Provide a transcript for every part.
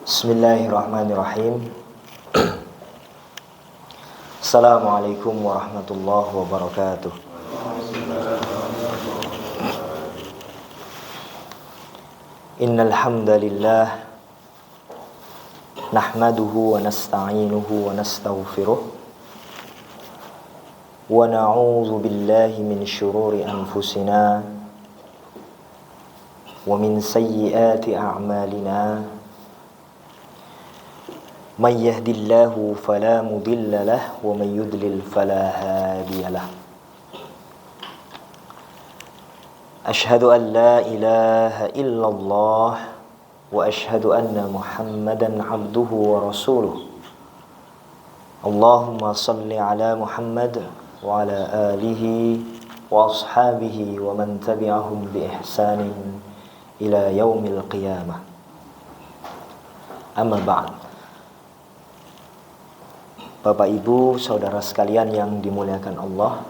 Bismillahirrahmanirrahim. Assalamualaikum warahmatullahi wabarakatuh. Innal hamdalillah nahmaduhu wa nasta'inuhu wa nastaghfiruh wa na'udzu billahi min syururi anfusina wa min sayyiati a'malina. Man yahdillahu fala mudilla lahu wa man yudlil fala hadiya lahu. Ashhadu an la ilaha illallah wa ashhadu anna Muhammadan abduhu wa rasuluh. Allahumma salli ala Muhammad wa ala alihi wa ashabihi wa man tabi'ahum bi ihsanin ila yaumil qiyamah. Amma ba'd. Bapak Ibu, saudara sekalian yang dimuliakan Allah,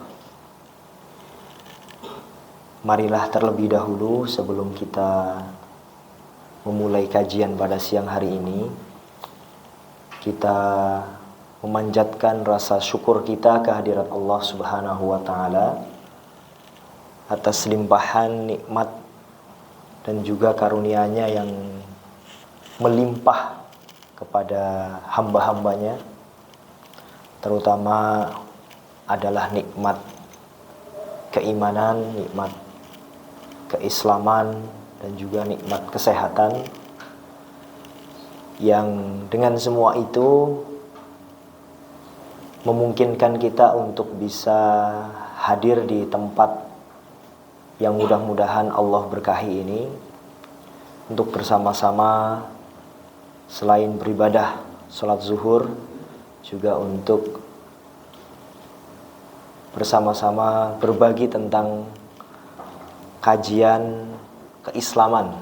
marilah terlebih dahulu sebelum kita memulai kajian pada siang hari ini, kita memanjatkan rasa syukur kita kehadirat Allah Subhanahu wa Ta'ala atas limpahan nikmat dan juga karunia-Nya yang melimpah kepada hamba-hambanya, terutama adalah nikmat keimanan, nikmat keislaman, dan juga nikmat kesehatan, yang dengan semua itu memungkinkan kita untuk bisa hadir di tempat yang mudah-mudahan Allah berkahi ini untuk bersama-sama selain beribadah sholat zuhur, juga untuk bersama-sama berbagi tentang kajian keislaman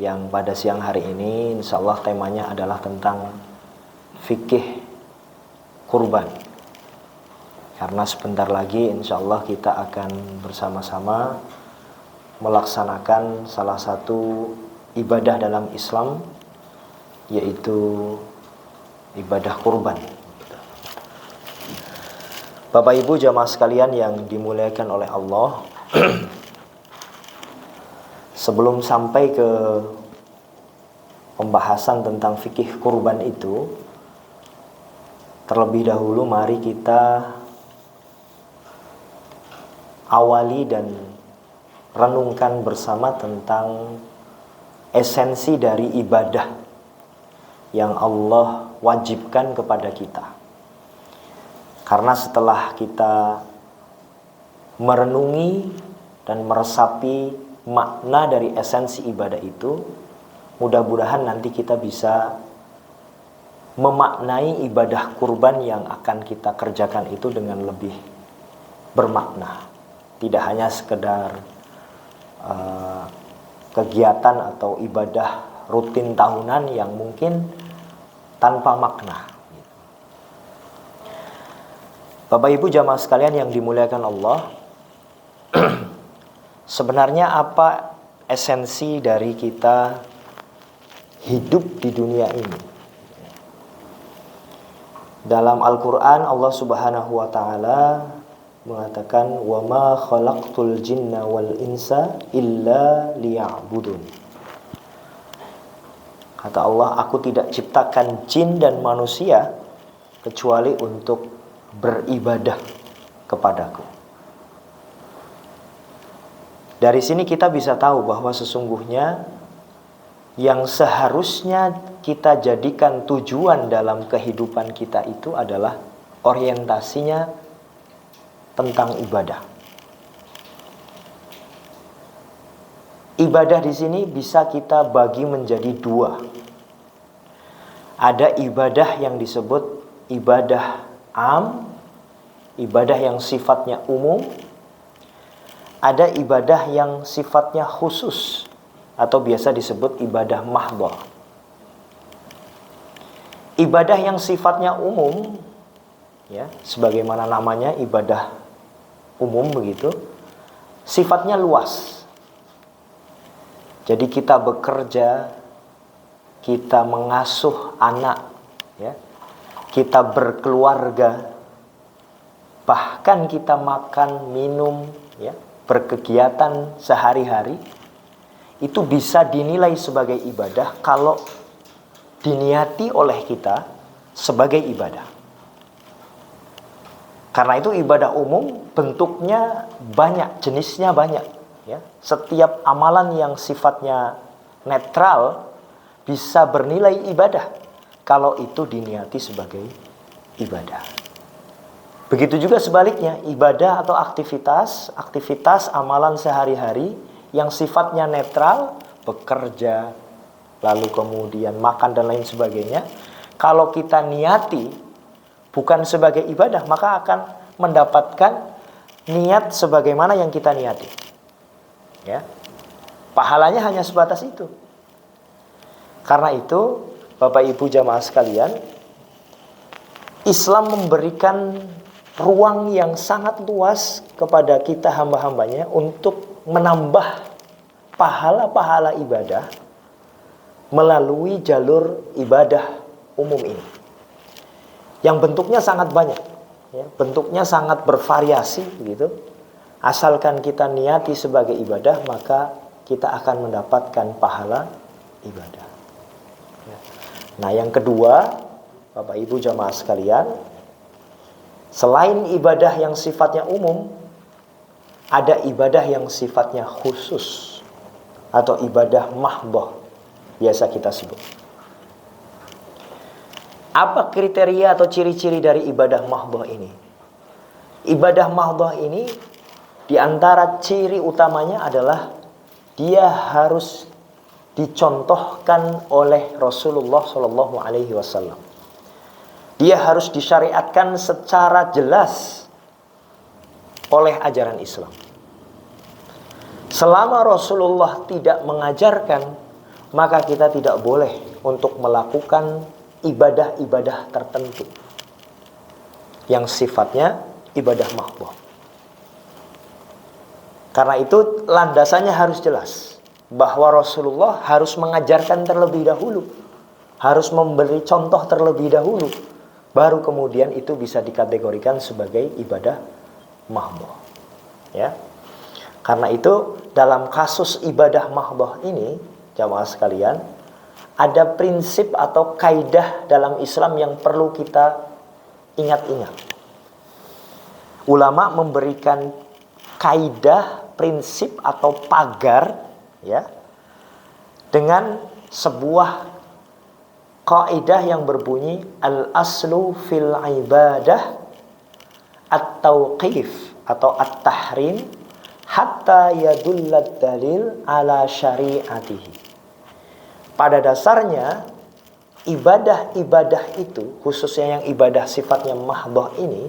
yang pada siang hari ini insyaallah temanya adalah tentang fikih kurban. Karena sebentar lagi insyaallah kita akan bersama-sama melaksanakan salah satu ibadah dalam Islam, yaitu ibadah kurban. Bapak Ibu jamaah sekalian yang dimuliakan oleh Allah, sebelum sampai ke pembahasan tentang fikih kurban itu, terlebih dahulu mari kita awali dan renungkan bersama tentang esensi dari ibadah yang Allah wajibkan kepada kita. Karena setelah kita merenungi dan meresapi makna dari esensi ibadah itu, mudah-mudahan nanti kita bisa memaknai ibadah kurban yang akan kita kerjakan itu dengan lebih bermakna. Tidak hanya sekedar kegiatan atau ibadah rutin tahunan yang mungkin tanpa makna. Bapak Ibu jamaah sekalian yang dimuliakan Allah, sebenarnya apa esensi dari kita hidup di dunia ini? Dalam Al-Quran Allah Subhanahu wa Ta'ala mengatakan, wa ma khalaqtul jinna wal insa illa liya'budun. Kata Allah, aku tidak ciptakan jin dan manusia kecuali untuk beribadah kepadaku. Dari sini kita bisa tahu bahwa sesungguhnya yang seharusnya kita jadikan tujuan dalam kehidupan kita itu adalah orientasinya tentang ibadah. Ibadah di sini bisa kita bagi menjadi dua. Ada ibadah yang disebut ibadah am, ibadah yang sifatnya umum. Ada ibadah yang sifatnya khusus atau biasa disebut ibadah mahdhah. Ibadah yang sifatnya umum, ya, sebagaimana namanya ibadah umum begitu, sifatnya luas. Jadi kita bekerja, kita mengasuh anak, ya, kita berkeluarga, bahkan kita makan, minum, ya, berkegiatan sehari-hari, itu bisa dinilai sebagai ibadah kalau diniati oleh kita sebagai ibadah. Karena itu ibadah umum bentuknya banyak, jenisnya banyak, ya. Setiap amalan yang sifatnya netral bisa bernilai ibadah kalau itu diniati sebagai ibadah. Begitu juga sebaliknya, ibadah atau aktivitas amalan sehari-hari yang sifatnya netral, bekerja, lalu kemudian makan dan lain sebagainya, kalau kita niati bukan sebagai ibadah, maka akan mendapatkan niat sebagaimana yang kita niati, ya. Pahalanya hanya sebatas itu. Karena itu, Bapak Ibu jamaah sekalian, Islam memberikan ruang yang sangat luas kepada kita hamba-hambanya untuk menambah pahala-pahala ibadah melalui jalur ibadah umum ini, yang bentuknya sangat banyak, ya, bentuknya sangat bervariasi, gitu. Asalkan kita niati sebagai ibadah, maka kita akan mendapatkan pahala ibadah. Nah, yang kedua, Bapak Ibu jamaah sekalian, selain ibadah yang sifatnya umum, ada ibadah yang sifatnya khusus atau ibadah mahdhah, biasa kita sebut. Apa kriteria atau ciri-ciri dari ibadah mahdhah ini? Ibadah mahdhah ini di antara ciri utamanya adalah dia harus dicontohkan oleh Rasulullah Shallallahu Alaihi Wasallam. Dia harus disyariatkan secara jelas oleh ajaran Islam. Selama Rasulullah tidak mengajarkan, maka kita tidak boleh untuk melakukan ibadah-ibadah tertentu yang sifatnya ibadah mahdhah. Karena itu landasannya harus jelas, bahwa Rasulullah harus mengajarkan terlebih dahulu, harus memberi contoh terlebih dahulu, baru kemudian itu bisa dikategorikan sebagai ibadah mahdhah, ya. Karena itu dalam kasus ibadah mahdhah ini, jamaah sekalian, ada prinsip atau kaidah dalam Islam yang perlu kita ingat-ingat. Ulama memberikan kaidah, prinsip atau pagar, ya, dengan sebuah kaidah yang berbunyi al-aslu fil ibadah at-tauqif atau at-tahrim hatta yadullad dalil ala syari'atihi. Pada dasarnya ibadah-ibadah itu, khususnya yang ibadah sifatnya mahdhah ini,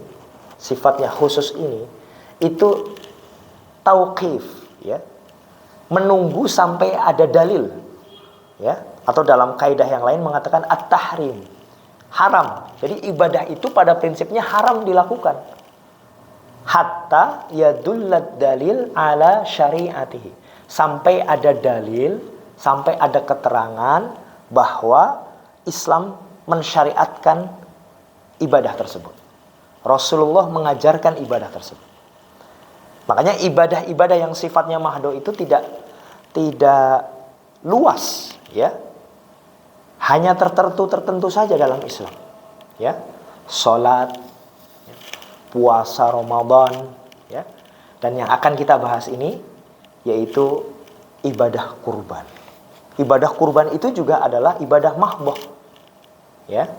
sifatnya khusus ini, itu tauqif, ya, menunggu sampai ada dalil, ya, atau dalam kaidah yang lain mengatakan at-tahrim, haram. Jadi ibadah itu pada prinsipnya haram dilakukan hatta yadullad dalil ala syari'atihi, sampai ada dalil, sampai ada keterangan bahwa Islam mensyariatkan ibadah tersebut, Rasulullah mengajarkan ibadah tersebut. Makanya ibadah-ibadah yang sifatnya mahdhah itu tidak luas, ya. Hanya tertentu saja dalam Islam, ya. Salat, ya. Puasa Ramadan, ya. Dan yang akan kita bahas ini yaitu ibadah kurban. Ibadah kurban itu juga adalah ibadah mahdhah, ya.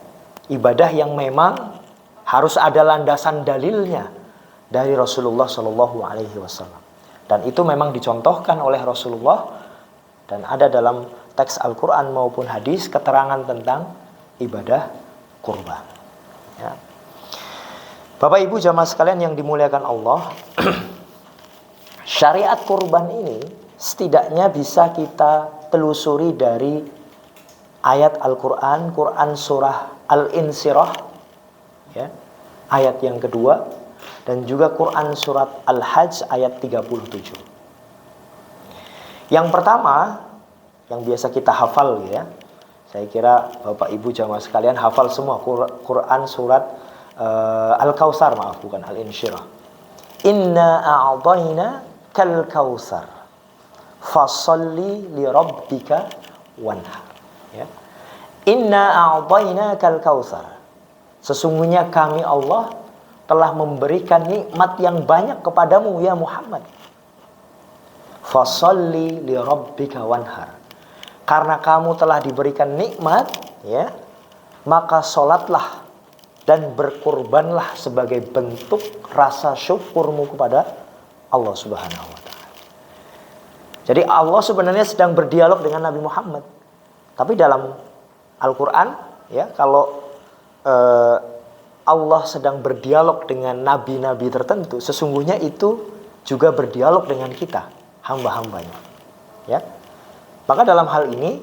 Ibadah yang memang harus ada landasan dalilnya dari Rasulullah Shallallahu Alaihi Wasallam, dan itu memang dicontohkan oleh Rasulullah, dan ada dalam teks Al-Quran maupun hadis keterangan tentang ibadah kurban, ya. Bapak Ibu jamaah sekalian yang dimuliakan Allah, syariat kurban ini setidaknya bisa kita telusuri dari ayat Al-Quran, Quran surah Al-Insyirah, ya, ayat yang kedua, dan juga Quran surat Al-Hajj ayat 37. Yang pertama, yang biasa kita hafal, ya, Saya kira Bapak Ibu jamaah sekalian hafal semua Quran surat Al-Kautsar, maaf, bukan Al-Insyirah. Inna a'tayna kal kautsar fasalli li rabbika wanhar. Ya. Inna a'tayna kal kautsar. Sesungguhnya kami Allah telah memberikan nikmat yang banyak kepadamu ya Muhammad. Fasalli li rabbika wanhar. Karena kamu telah diberikan nikmat, ya, maka sholatlah dan berkurbanlah sebagai bentuk rasa syukurmu kepada Allah Subhanahu wa Ta'ala. Jadi Allah sebenarnya sedang berdialog dengan Nabi Muhammad. Tapi dalam Al-Quran, ya, kalau Allah sedang berdialog dengan nabi-nabi tertentu, sesungguhnya itu juga berdialog dengan kita, hamba-hambanya. Ya. Maka dalam hal ini,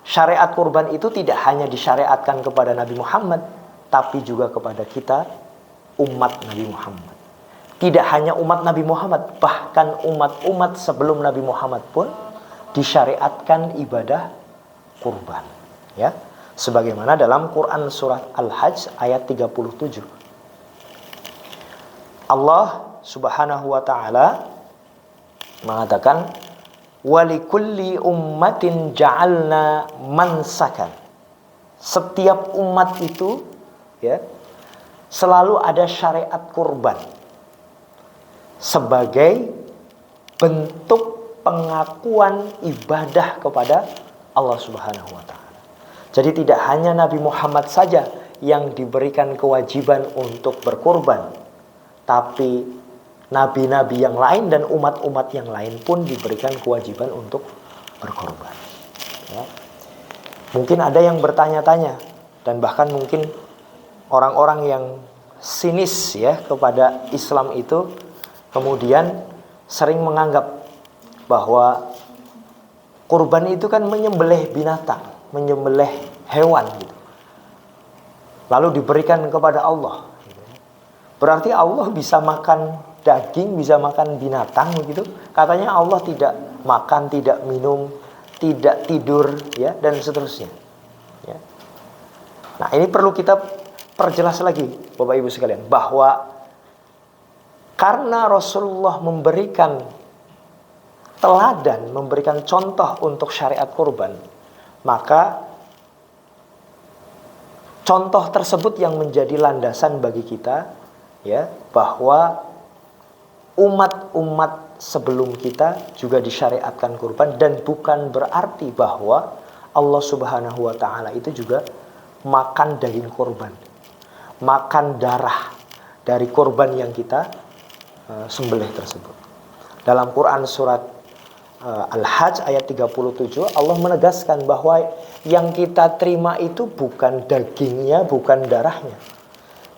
syariat kurban itu tidak hanya disyariatkan kepada Nabi Muhammad, tapi juga kepada kita, umat Nabi Muhammad. Tidak hanya umat Nabi Muhammad, bahkan umat-umat sebelum Nabi Muhammad pun disyariatkan ibadah kurban. Ya, sebagaimana dalam Quran surat Al-Hajj ayat 37. Allah Subhanahu wa Ta'ala mengatakan, walikulli ummatin ja'alna mansakan. Setiap umat itu, ya, selalu ada syariat kurban sebagai bentuk pengakuan ibadah kepada Allah Subhanahu wa Ta'ala. Jadi tidak hanya Nabi Muhammad saja yang diberikan kewajiban untuk berkurban, tapi nabi-nabi yang lain dan umat-umat yang lain pun diberikan kewajiban untuk berkorban. Ya. Mungkin ada yang bertanya-tanya, dan bahkan mungkin orang-orang yang sinis, ya, kepada Islam itu kemudian sering menganggap bahwa kurban itu kan menyembelih binatang, menyembelih hewan gitu, lalu diberikan kepada Allah. Berarti Allah bisa makan daging, bisa makan binatang begitu? Katanya Allah tidak makan, tidak minum, tidak tidur, ya, dan seterusnya. Ya. Nah, ini perlu kita perjelas lagi, Bapak Ibu sekalian, bahwa karena Rasulullah memberikan teladan, memberikan contoh untuk syariat kurban, maka contoh tersebut yang menjadi landasan bagi kita, ya, bahwa umat-umat sebelum kita juga disyariatkan kurban, dan bukan berarti bahwa Allah Subhanahu wa Ta'ala itu juga makan daging kurban, makan darah dari kurban yang kita sembelih tersebut. Dalam Quran surat Al-Hajj ayat 37, Allah menegaskan bahwa yang kita terima itu bukan dagingnya, bukan darahnya,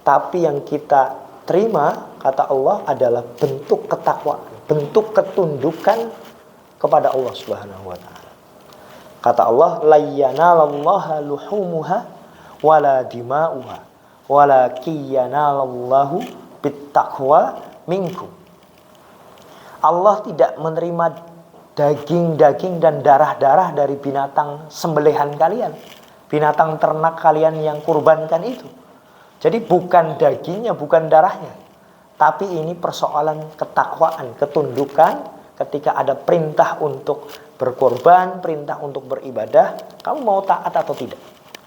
tapi yang kita terima, kata Allah, adalah bentuk ketakwaan, bentuk ketundukan kepada Allah Subhanahu wa Ta'ala. Kata Allah, la yanalallaha luhumuha wala dima'uha walakiyanallahu bittaqwa minkum. Allah tidak menerima daging-daging dan darah-darah dari binatang sembelihan kalian, binatang ternak kalian yang kurbankan itu. Jadi bukan dagingnya, bukan darahnya, tapi ini persoalan ketakwaan, ketundukan. Ketika ada perintah untuk berkorban, perintah untuk beribadah, kamu mau taat atau tidak?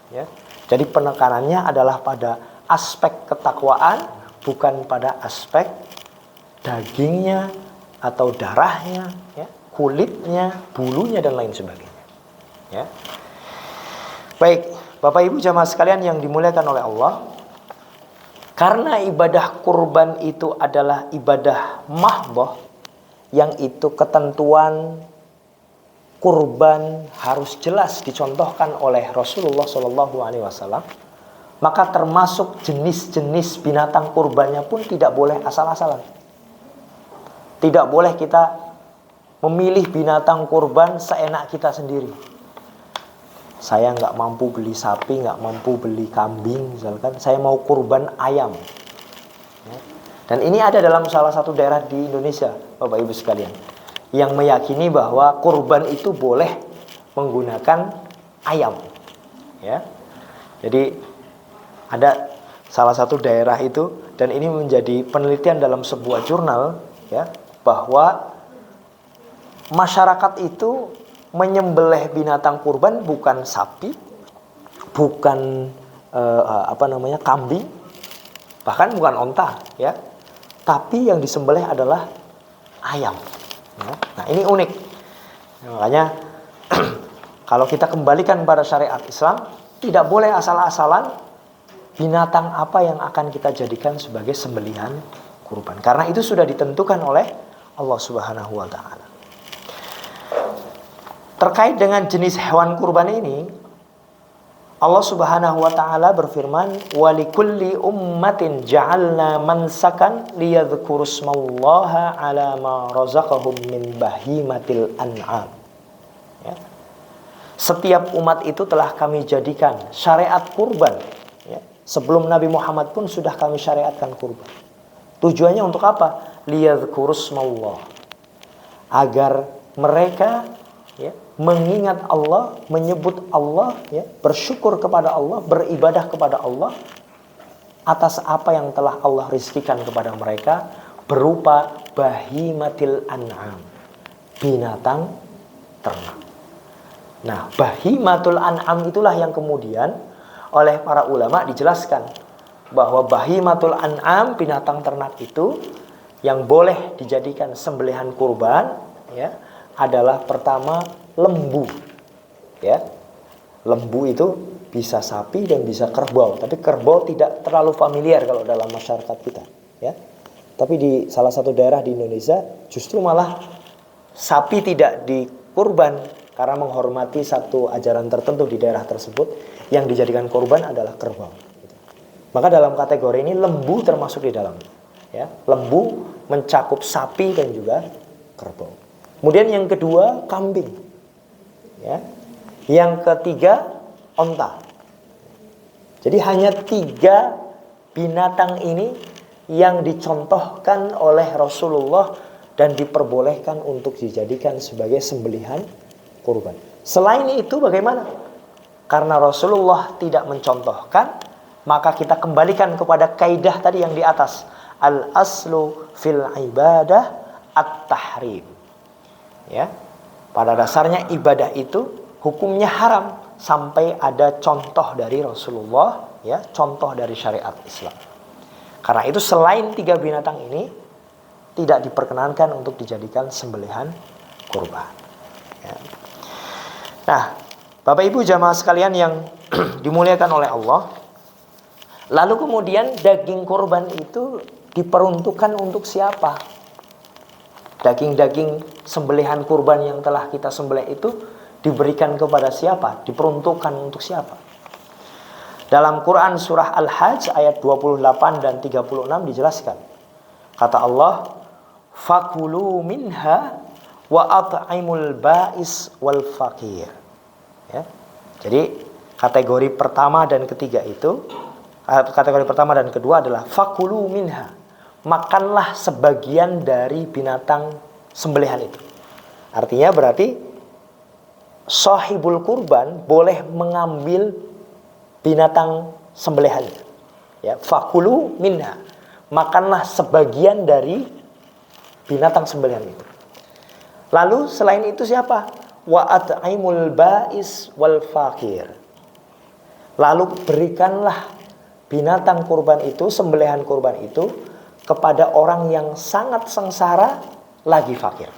Ya. Jadi penekanannya adalah pada aspek ketakwaan, bukan pada aspek dagingnya atau darahnya, ya, kulitnya, bulunya, dan lain sebagainya. Ya. Baik, Bapak Ibu jamaah sekalian yang dimuliakan oleh Allah, karena ibadah kurban itu adalah ibadah mahdhah, yang itu ketentuan kurban harus jelas dicontohkan oleh Rasulullah SAW, maka termasuk jenis-jenis binatang kurbannya pun tidak boleh asal-asalan. Tidak boleh kita memilih binatang kurban seenak kita sendiri. Saya nggak mampu beli sapi, nggak mampu beli kambing, misalkan saya mau kurban ayam. Ya. Dan ini ada dalam salah satu daerah di Indonesia, Bapak Ibu sekalian, yang meyakini bahwa kurban itu boleh menggunakan ayam. Ya. Jadi ada salah satu daerah itu, dan ini menjadi penelitian dalam sebuah jurnal, ya, bahwa masyarakat itu menyembelih binatang kurban bukan sapi, bukan kambing, bahkan bukan onta, ya, tapi yang disembelih adalah ayam. Ya. Nah, ini unik. Makanya kalau kita kembalikan pada syariat Islam, tidak boleh asal-asalan binatang apa yang akan kita jadikan sebagai sembelihan kurban, karena itu sudah ditentukan oleh Allah Subhanahu wa taala. Terkait dengan jenis hewan kurban ini, Allah Subhanahu wa taala berfirman, "Wa likulli ummatin ja'alna mansakan liyadhkurusmallaha 'ala ma razaqahum min bahimatil an'am." Ya. Setiap umat itu telah kami jadikan syariat kurban. Ya. Sebelum Nabi Muhammad pun sudah kami syariatkan kurban. Tujuannya untuk apa? Liyadhkurusmallah. Agar mereka, ya, mengingat Allah, menyebut Allah, ya, bersyukur kepada Allah, beribadah kepada Allah atas apa yang telah Allah rizkikan kepada mereka berupa bahimatil an'am, binatang ternak. Nah, bahimatul an'am itulah yang kemudian oleh para ulama dijelaskan bahwa bahimatul an'am, binatang ternak itu yang boleh dijadikan sembelihan kurban, ya, adalah pertama lembu. Ya. Lembu itu bisa sapi dan bisa kerbau, tapi kerbau tidak terlalu familiar kalau dalam masyarakat kita, ya. Tapi di salah satu daerah di Indonesia justru malah sapi tidak dikurban karena menghormati satu ajaran tertentu di daerah tersebut, yang dijadikan kurban adalah kerbau. Maka dalam kategori ini lembu termasuk di dalam. Ya. Lembu mencakup sapi dan juga kerbau. Kemudian yang kedua kambing, ya. Yang ketiga onta. Jadi hanya 3 binatang ini yang dicontohkan oleh Rasulullah dan diperbolehkan untuk dijadikan sebagai sembelihan kurban. Selain itu bagaimana? Karena Rasulullah tidak mencontohkan, maka kita kembalikan kepada kaidah tadi yang di atas. Al-aslu fil ibadah at-tahrim. Ya. Pada dasarnya ibadah itu hukumnya haram sampai ada contoh dari Rasulullah, ya, contoh dari syariat Islam. Karena itu selain 3 binatang ini tidak diperkenankan untuk dijadikan sembelihan kurban. Ya. Nah, Bapak Ibu jamaah sekalian yang dimuliakan oleh Allah, lalu kemudian daging kurban itu diperuntukkan untuk siapa? Daging-daging sembelihan kurban yang telah kita sembelih itu diberikan kepada siapa? Diperuntukkan untuk siapa? Dalam Quran surah Al-Hajj ayat 28 dan 36 dijelaskan. Kata Allah, "Fakulu minha wa at'imul ba'is wal faqir." Ya. Jadi kategori pertama dan ketiga itu, kategori pertama dan kedua adalah fakulu minha. Makanlah sebagian dari binatang sembelihan itu. Artinya berarti sahibul kurban boleh mengambil binatang sembelihan. Ya, fakulu minha. Makanlah sebagian dari binatang sembelihan itu. Lalu selain itu siapa? Wa at'imul ba'is wal faqir. Lalu berikanlah binatang kurban itu, sembelihan kurban itu kepada orang yang sangat sengsara lagi fakir.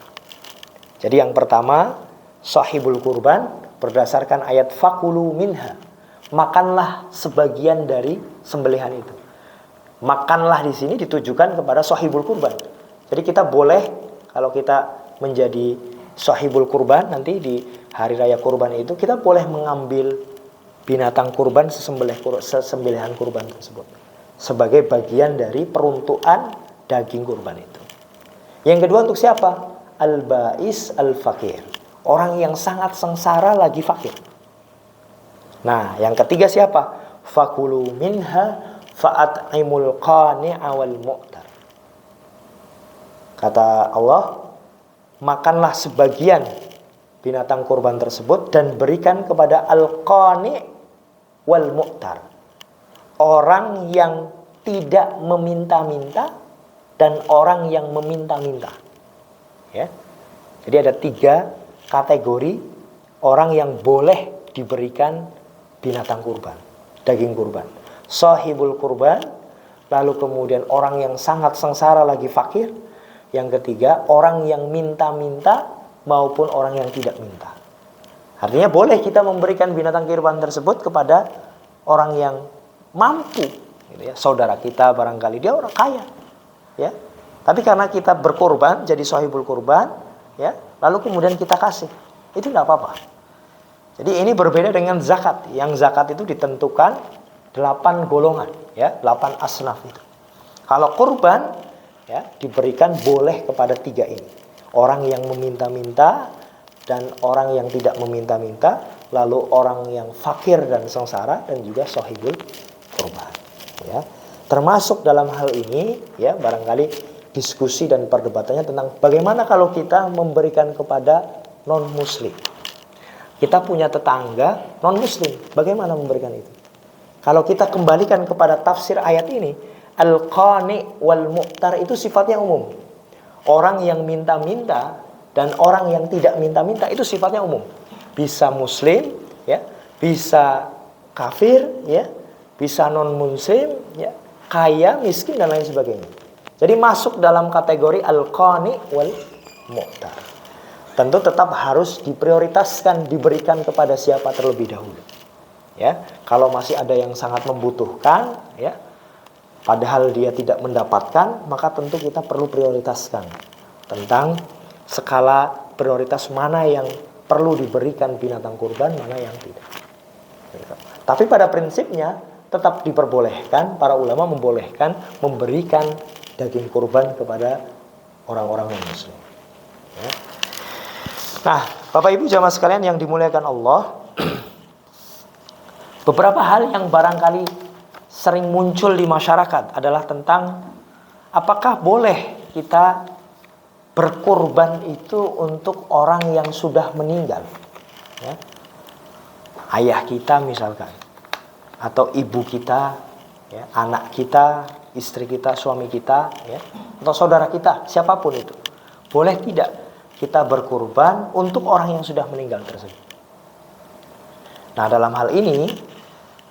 Jadi yang pertama, sahibul kurban berdasarkan ayat fakulu minha. Makanlah sebagian dari sembelihan itu. Makanlah di sini ditujukan kepada sahibul kurban. Jadi kita boleh, kalau kita menjadi sahibul kurban nanti di hari raya kurban itu, kita boleh mengambil binatang kurban, sembelihan kurban tersebut sebagai bagian dari peruntukan daging kurban itu. Yang kedua untuk siapa? Al-ba'is al-fakir. Orang yang sangat sengsara lagi fakir. Nah, yang ketiga siapa? Fakulu minha fa'at'imul qani'a wal mu'tar. Kata Allah, makanlah sebagian binatang kurban tersebut dan berikan kepada al-qani'. wal mu'tar. Orang yang tidak meminta-minta dan orang yang meminta-minta. Ya. Jadi ada 3 kategori orang yang boleh diberikan binatang kurban, daging kurban. Sahibul kurban, lalu kemudian orang yang sangat sengsara lagi fakir. Yang ketiga, orang yang minta-minta maupun orang yang tidak minta. Artinya boleh kita memberikan binatang kurban tersebut kepada orang yang mampu, gitu ya. Saudara kita barangkali dia orang kaya, ya. Tapi karena kita berkorban jadi sahibul kurban, ya, lalu kemudian kita kasih, itu tidak apa-apa. Jadi ini berbeda dengan zakat. Yang zakat itu ditentukan 8 golongan, ya, 8 asnaf itu. Kalau kurban, ya, diberikan boleh kepada 3 ini. Orang yang meminta-minta dan orang yang tidak meminta-minta, lalu orang yang fakir dan sengsara, dan juga sahibul kurban, ya. Termasuk dalam hal ini, ya, barangkali diskusi dan perdebatannya tentang bagaimana kalau kita memberikan kepada non-muslim. Kita punya tetangga non-muslim, bagaimana memberikan itu? Kalau kita kembalikan kepada tafsir ayat ini, al-qani wal mu'tar itu sifatnya umum. Orang yang minta-minta dan orang yang tidak minta-minta itu sifatnya umum. Bisa muslim, ya, bisa kafir, ya, bisa non-muslim, ya, kaya, miskin dan lain sebagainya. Jadi masuk dalam kategori al-qani wal mu'tar. Tentu tetap harus diprioritaskan, diberikan kepada siapa terlebih dahulu. Ya, kalau masih ada yang sangat membutuhkan, ya, padahal dia tidak mendapatkan, maka tentu kita perlu prioritaskan tentang skala prioritas mana yang perlu diberikan binatang kurban, mana yang tidak. Tapi pada prinsipnya tetap diperbolehkan, para ulama membolehkan memberikan daging kurban kepada orang-orang non-muslim. Ya. Nah, Bapak Ibu jamaah sekalian yang dimuliakan Allah, beberapa hal yang barangkali sering muncul di masyarakat adalah tentang apakah boleh kita berkurban itu untuk orang yang sudah meninggal, ya? Ayah kita misalkan, atau ibu kita, ya, anak kita, istri kita, suami kita, ya, atau saudara kita, siapapun itu. Boleh tidak kita berkurban untuk orang yang sudah meninggal tersebut? Nah, dalam hal ini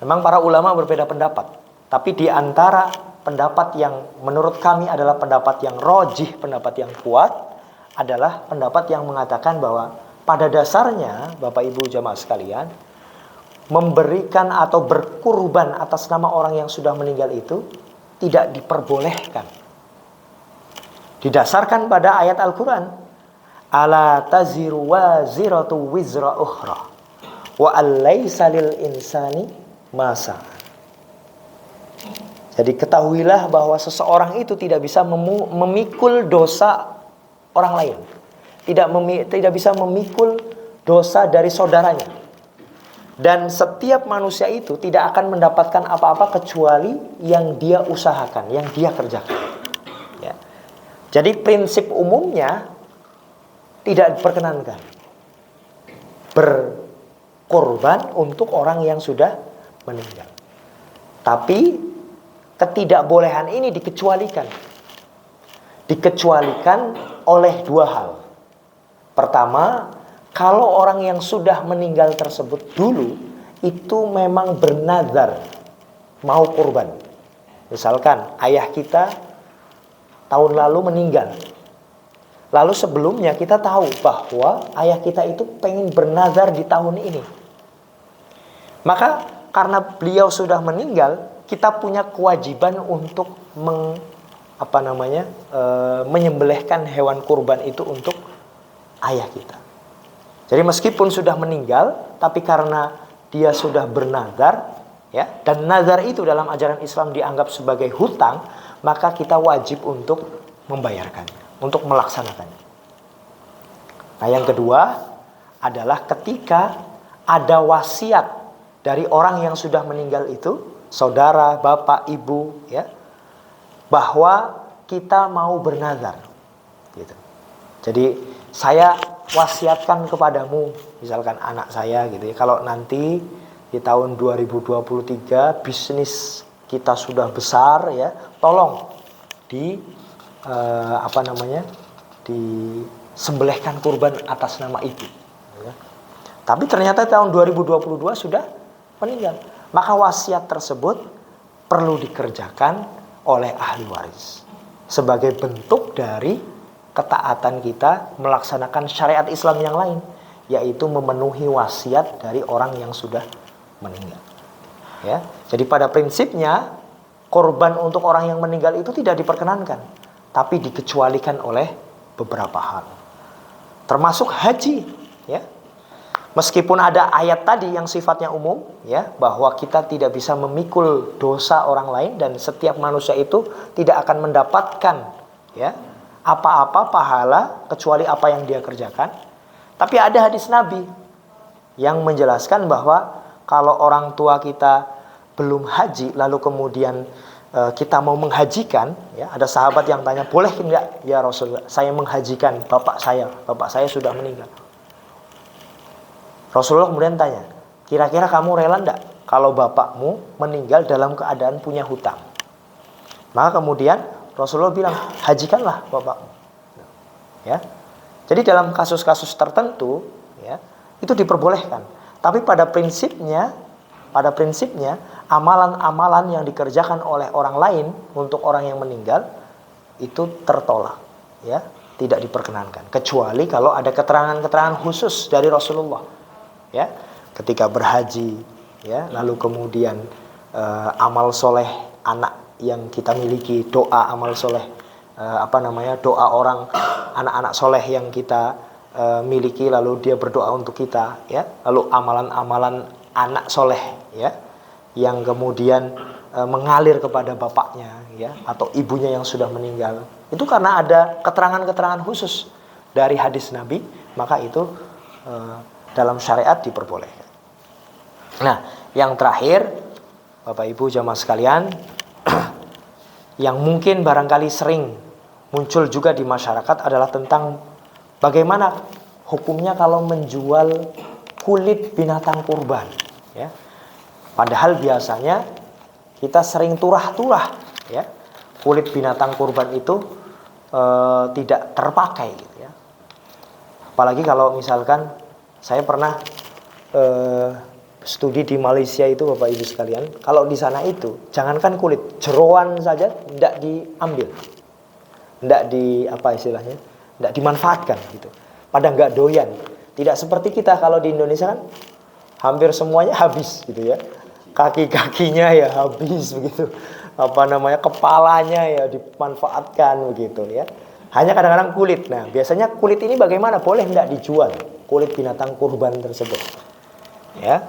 memang para ulama berbeda pendapat. Tapi di antara pendapat yang menurut kami adalah pendapat yang rojih, pendapat yang kuat, adalah pendapat yang mengatakan bahwa pada dasarnya Bapak Ibu jamaah sekalian, memberikan atau berkurban atas nama orang yang sudah meninggal itu tidak diperbolehkan. Didasarkan pada ayat Al-Quran, ala taziru waziratu wizra ukhra wa allaysa lil insani masa. Jadi ketahuilah bahwa seseorang itu tidak bisa memikul dosa orang lain, tidak bisa memikul dosa dari saudaranya, dan setiap manusia itu tidak akan mendapatkan apa-apa kecuali yang dia usahakan, yang dia kerjakan, ya. Jadi prinsip umumnya tidak diperkenankan berkorban untuk orang yang sudah meninggal. Tapi ketidakbolehan ini dikecualikan oleh 2 hal. Pertama, kalau orang yang sudah meninggal tersebut dulu itu memang bernazar mau kurban. Misalkan ayah kita tahun lalu meninggal, lalu sebelumnya kita tahu bahwa ayah kita itu pengen bernazar di tahun ini. Maka karena beliau sudah meninggal, kita punya kewajiban untuk menyembelihkan hewan kurban itu untuk ayah kita. Jadi meskipun sudah meninggal, tapi karena dia sudah bernazar, ya, dan nazar itu dalam ajaran Islam dianggap sebagai hutang, maka kita wajib untuk membayarkannya, untuk melaksanakannya. Nah, yang kedua adalah ketika ada wasiat dari orang yang sudah meninggal itu, saudara, bapak, ibu, ya, bahwa kita mau bernazar, gitu. Jadi saya wasiatkan kepadamu, misalkan anak saya, gitu ya, kalau nanti di tahun 2023 bisnis kita sudah besar ya, tolong disembelihkan kurban atas nama ibu ya. Tapi ternyata tahun 2022 sudah meninggal. Maka wasiat tersebut perlu dikerjakan oleh ahli waris sebagai bentuk dari ketaatan kita melaksanakan syariat Islam yang lain, yaitu memenuhi wasiat dari orang yang sudah meninggal. Ya, jadi pada prinsipnya korban untuk orang yang meninggal itu tidak diperkenankan, tapi dikecualikan oleh beberapa hal, termasuk haji. Ya, meskipun ada ayat tadi yang sifatnya umum, ya, bahwa kita tidak bisa memikul dosa orang lain dan setiap manusia itu tidak akan mendapatkan, ya, apa-apa pahala kecuali apa yang dia kerjakan. Tapi ada hadis Nabi yang menjelaskan bahwa kalau orang tua kita belum haji, lalu kemudian kita mau menghajikan, ya, ada sahabat yang tanya, boleh tidak ya Rasulullah, saya menghajikan bapak saya sudah meninggal. Rasulullah kemudian tanya, kira-kira kamu rela tidak kalau bapakmu meninggal dalam keadaan punya hutang? Maka kemudian Rasulullah bilang, hajikanlah bapakmu. Ya, jadi dalam kasus-kasus tertentu, ya, itu diperbolehkan. Tapi pada prinsipnya amalan-amalan yang dikerjakan oleh orang lain untuk orang yang meninggal itu tertolak, ya, tidak diperkenankan. Kecuali kalau ada keterangan-keterangan khusus dari Rasulullah, ya, ketika berhaji, ya, lalu kemudian amal soleh anak yang kita miliki, doa amal soleh, doa orang anak-anak soleh yang kita miliki, lalu dia berdoa untuk kita, ya, lalu amalan-amalan anak soleh, ya, yang kemudian mengalir kepada bapaknya, ya, atau ibunya yang sudah meninggal, itu karena ada keterangan-keterangan khusus dari hadis Nabi, maka itu dalam syariat diperbolehkan. Nah, yang terakhir, Bapak Ibu jamaah sekalian, yang mungkin barangkali sering muncul juga di masyarakat adalah tentang bagaimana hukumnya kalau menjual kulit binatang kurban, ya. Padahal biasanya kita sering turah-turah, ya, kulit binatang kurban itu tidak terpakai, gitu, ya. Apalagi kalau misalkan saya pernah studi di Malaysia itu, Bapak Ibu sekalian, kalau di sana itu jangankan kulit, jeroan saja tidak diambil, tidak dimanfaatkan gitu. Pada nggak doyan. Tidak seperti kita kalau di Indonesia kan hampir semuanya habis gitu ya. Kaki-kakinya ya habis begitu. Kepalanya ya dimanfaatkan begitu ya. Hanya kadang-kadang kulit. Nah, biasanya kulit ini bagaimana? Boleh enggak dijual? Kulit binatang kurban tersebut. Ya.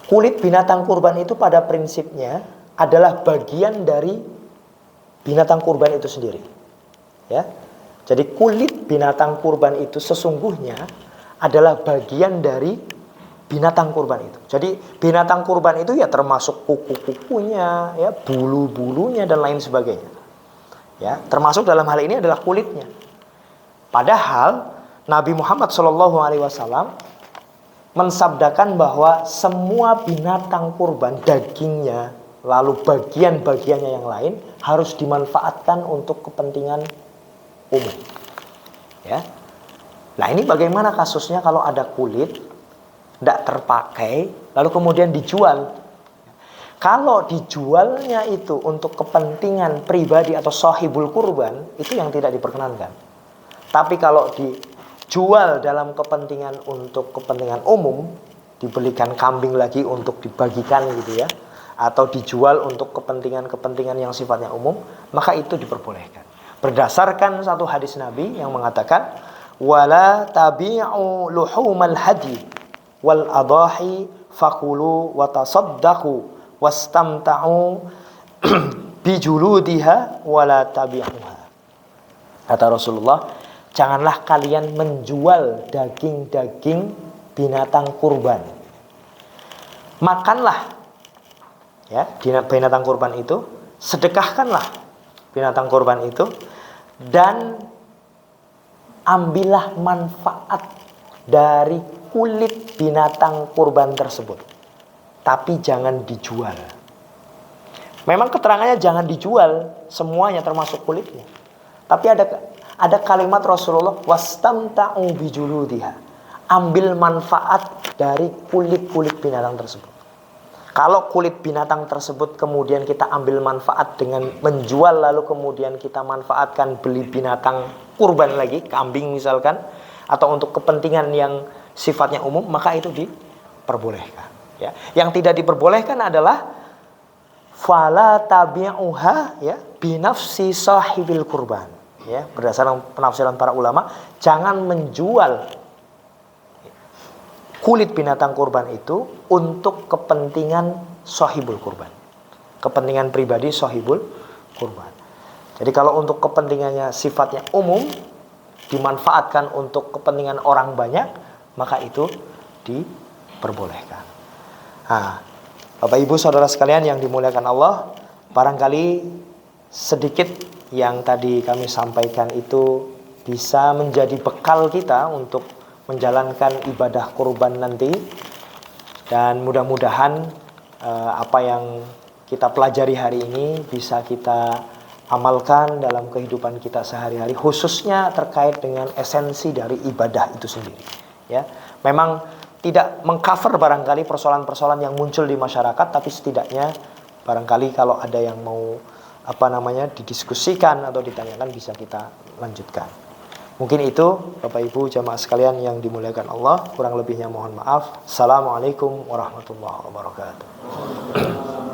Kulit binatang kurban itu pada prinsipnya adalah bagian dari binatang kurban itu sendiri. Ya. Jadi kulit binatang kurban itu sesungguhnya adalah bagian dari binatang kurban itu. Jadi binatang kurban itu ya termasuk kuku-kukunya, ya, bulu-bulunya dan lain sebagainya. Ya, termasuk dalam hal ini adalah kulitnya. Padahal Nabi Muhammad SAW mensabdakan bahwa semua binatang kurban, dagingnya, lalu bagian-bagiannya yang lain harus dimanfaatkan untuk kepentingan umum. Ya. Nah, ini bagaimana kasusnya kalau ada kulit tidak terpakai lalu kemudian dijual? Kalau dijualnya itu untuk kepentingan pribadi atau sahibul kurban, itu yang tidak diperkenankan. Tapi kalau dijual dalam kepentingan untuk kepentingan umum, dibelikan kambing lagi untuk dibagikan gitu ya, atau dijual untuk kepentingan-kepentingan yang sifatnya umum, maka itu diperbolehkan. Berdasarkan satu hadis Nabi yang mengatakan, wala tabi'u luhumal hadi wal adahi fakulu wa tasaddaqu wastamta'u bijuludiha wala tabi'uha. Kata Rasulullah, janganlah kalian menjual daging-daging binatang kurban. Makanlah, ya, binatang kurban itu, sedekahkanlah binatang kurban itu, dan ambillah manfaat dari kulit binatang kurban tersebut. Tapi jangan dijual. Memang keterangannya jangan dijual semuanya termasuk kulitnya. Tapi ada kalimat Rasulullah, wastamta'u bijuludiha. Ambil manfaat dari kulit-kulit binatang tersebut. Kalau kulit binatang tersebut kemudian kita ambil manfaat dengan menjual, lalu kemudian kita manfaatkan beli binatang kurban lagi, kambing misalkan, atau untuk kepentingan yang sifatnya umum, maka itu diperbolehkan. Ya. Yang tidak diperbolehkan adalah fala tabi'uha, ya, binafsi sahibil kurban. Ya, berdasarkan penafsiran para ulama, jangan menjual kulit binatang kurban itu untuk kepentingan sahibul kurban, kepentingan pribadi sahibul kurban. Jadi kalau untuk kepentingannya sifatnya umum, dimanfaatkan untuk kepentingan orang banyak, maka itu diperbolehkan. Nah, Bapak Ibu Saudara sekalian yang dimuliakan Allah, barangkali sedikit yang tadi kami sampaikan itu bisa menjadi bekal kita untuk menjalankan ibadah kurban nanti, dan mudah-mudahan apa yang kita pelajari hari ini bisa kita amalkan dalam kehidupan kita sehari-hari, khususnya terkait dengan esensi dari ibadah itu sendiri. Ya, memang tidak mengcover barangkali persoalan-persoalan yang muncul di masyarakat, tapi setidaknya barangkali kalau ada yang mau didiskusikan atau ditanyakan bisa kita lanjutkan. Mungkin itu Bapak Ibu jamaah sekalian yang dimuliakan Allah, kurang lebihnya mohon maaf. Assalamualaikum warahmatullahi wabarakatuh.